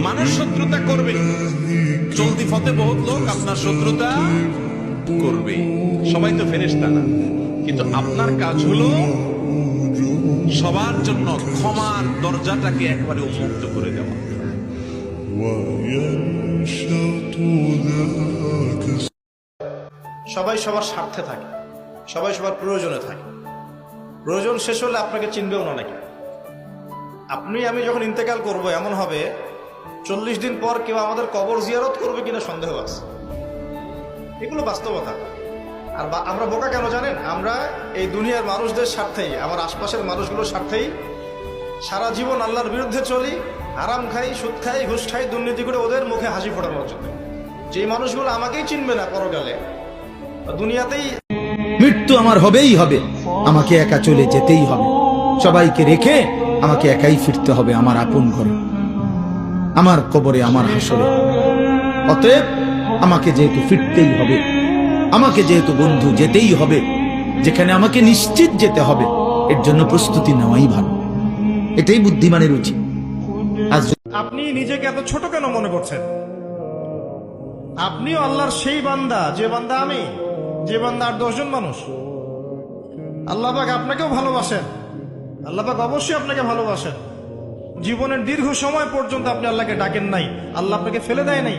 মানুষ শত্রুতা করবে, চলতি পথে বহুত লোক আপনার শত্রুতা করবে, সবাই তো ফেরেশতা না। কিন্তু আপনার কাজ হলো সবার জন্য ক্ষমার দরজাটাকে একবারে উন্মুক্ত করে দেওয়া। সবাই সবার স্বার্থে থাকে, সবাই সবার প্রয়োজনে থাকে। প্রয়োজন শেষ হলে আপনাকে চিনবেও না নাকি। আপনি আমি যখন ইন্তেকাল করব, এমন হবে 40 দিন পর কেউ আমাদের কবর জিয়ারত করবে কিনা সন্দেহ আছে। এগুলো বাস্তবতা। আর আমরা বোকা কেন জানেন? আমরা এই দুনিয়ার মানুষদের স্বার্থেই, আমার আশপাশের মানুষগুলোর স্বার্থেই সারা জীবন আল্লাহর বিরুদ্ধে চলি, আরাম খাই, সুদ খাই, ঘুষ খাই, দুর্নীতি করে ওদের মুখে হাসি ফোটানোর জন্য। যে মানুষগুলো আমাকেই চিনবে না পরকালে, দুনিয়াতেই মৃত্যু আমার হবেই হবে, আমাকে একা চলে যেতেই হবে, সবাইকে রেখে আমাকে একাই ফিরতে হবে আমার আপন ঘরে, আমার কবরে, আমার হাসরে। অতএব আমাকে যেহেতু ফিরতেই হবে, আমাকে যেহেতু বন্ধু যেতেই হবে, যেখানে আমাকে নিশ্চিত যেতে হবে, এর জন্য প্রস্তুতি নেওয়াই ভালো। এটাই বুদ্ধিমানের উচিত। আজ আপনি নিজেকে এত ছোট কেন মনে করছেন? আপনিও আল্লাহর সেই বান্দা, যে বান্দা আমি, যে বান্দা আর 10 জন মানুষ। আল্লাহ পাক আপনাকেও ভালোবাসেন, আল্লাহ পাক অবশ্যই আপনাকে ভালোবাসেন। জীবনের দীর্ঘ সময় পর্যন্ত আপনি আল্লাহকে ডাকেন নাই, আল্লাহ আপনাকে ফেলে দেয় নাই।